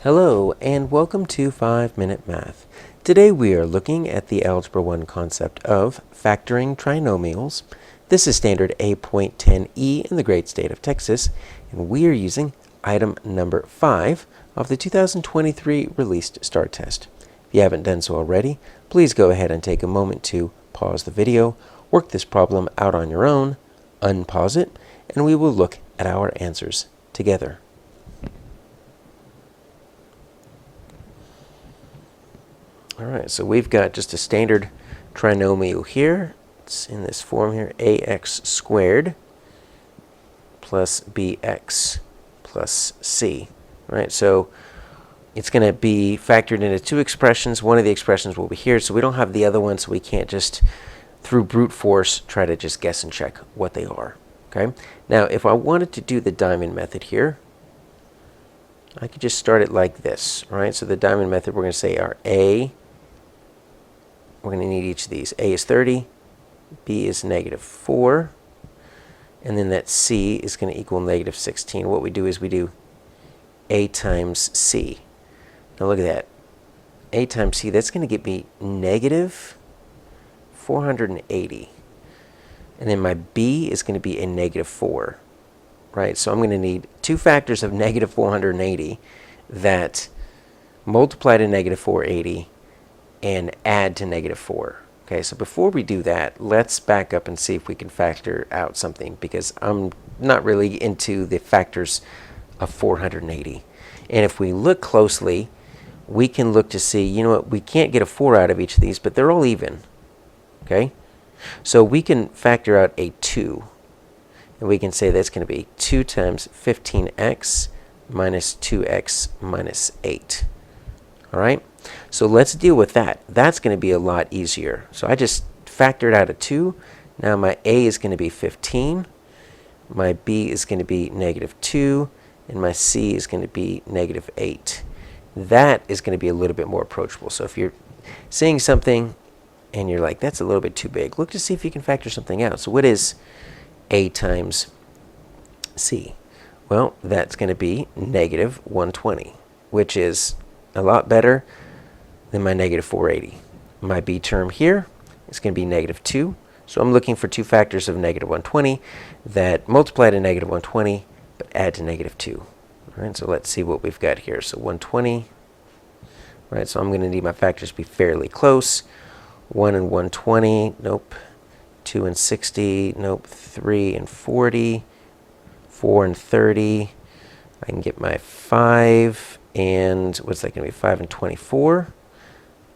Hello and welcome to 5-Minute Math. Today we are looking at the Algebra 1 concept of factoring trinomials. This is standard A.10E in the great state of Texas, and we are using item number 5 of the 2023 released STAAR test. If you haven't done so already, please go ahead and take a moment to pause the video, work this problem out on your own, unpause it, and we will look at our answers together. Alright, so we've got just a standard trinomial here. It's in this form here, ax squared plus bx plus c. Right, so it's going to be factored into two expressions. One of the expressions will be here, so we don't have the other one, so we can't just, through brute force, try to just guess and check what they are. Okay. Now, if I wanted to do the diamond method here, I could just start it like this. Right, so the diamond method, we're going to say our a. We're going to need each of these. A is 30, B is -4, and then that C is going to equal -16. What we do is we do A times C. Now look at that. A times C, that's going to get me -480. And then my B is going to be a -4. Right? So I'm going to need two factors of -480 that multiply to -480 and add to -4. Okay, so before we do that, let's back up and see if we can factor out something, because I'm not really into the factors of 480. And if we look closely, we can look to see, you know what, we can't get a 4 out of each of these, but they're all even. Okay, so we can factor out a 2. And we can say that's going to be 2 times 15x minus 2x minus 8. All right, so let's deal with that. That's going to be a lot easier. So I just factored out a 2. Now my a is going to be 15. My b is going to be -2. And my c is going to be -8. That is going to be a little bit more approachable. So if you're seeing something and you're like, that's a little bit too big, look to see if you can factor something out. So what is a times c? Well, that's going to be -120, which is a lot better than my -480. My b term here is going to be -2. So I'm looking for two factors of -120 that multiply to -120 but add to -2. All right, so let's see what we've got here. So 120. Right, so I'm going to need my factors to be fairly close. 1 and 120, nope. 2 and 60, nope. 3 and 40, 4 and 30. I can get my 5 and what's that going to be? 5 and 24.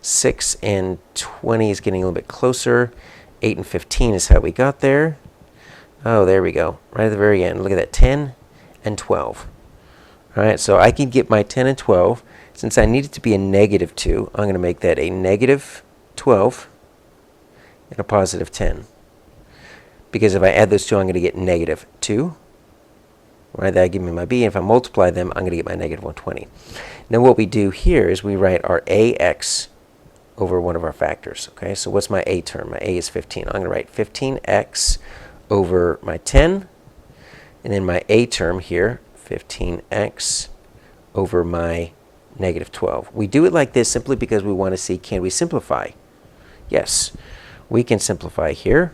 6 and 20 is getting a little bit closer. 8 and 15 is how we got there. Oh, there we go. Right at the very end. Look at that. 10 and 12. All right, so I can get my 10 and 12. Since I need it to be a -2, I'm going to make that a -12 and a +10. Because if I add those two, I'm going to get -2. Right, that'll give me my b, and if I multiply them, I'm going to get my -120. Now what we do here is we write our ax over one of our factors. Okay, so what's my a term? My a is 15. I'm going to write 15x over my 10, and then my a term here, 15x over my -12. We do it like this simply because we want to see, can we simplify? Yes, we can simplify here.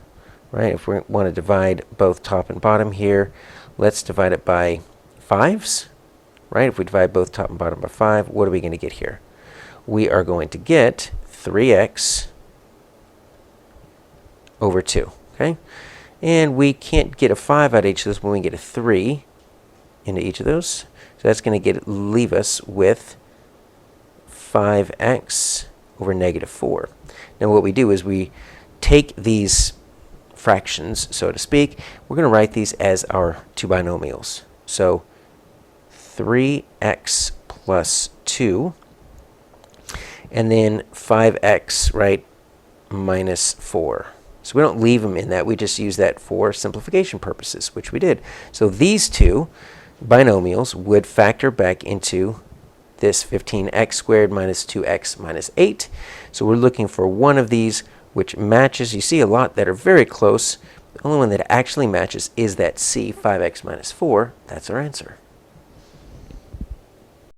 Right, if we want to divide both top and bottom here, let's divide it by 5s. Right, if we divide both top and bottom by 5, what are we going to get here? We are going to get 3x over 2. Okay, and we can't get a 5 out of each of those when we get a 3 into each of those. So that's going to leave us with 5x over -4. Now what we do is we take these fractions, so to speak, we're going to write these as our two binomials. So 3x plus 2, and then 5x, right, minus 4. So we don't leave them in that. We just use that for simplification purposes, which we did. So these two binomials would factor back into this 15x squared minus 2x minus 8. So we're looking for one of these which matches. You see a lot that are very close. The only one that actually matches is that C, 5x minus 4. That's our answer.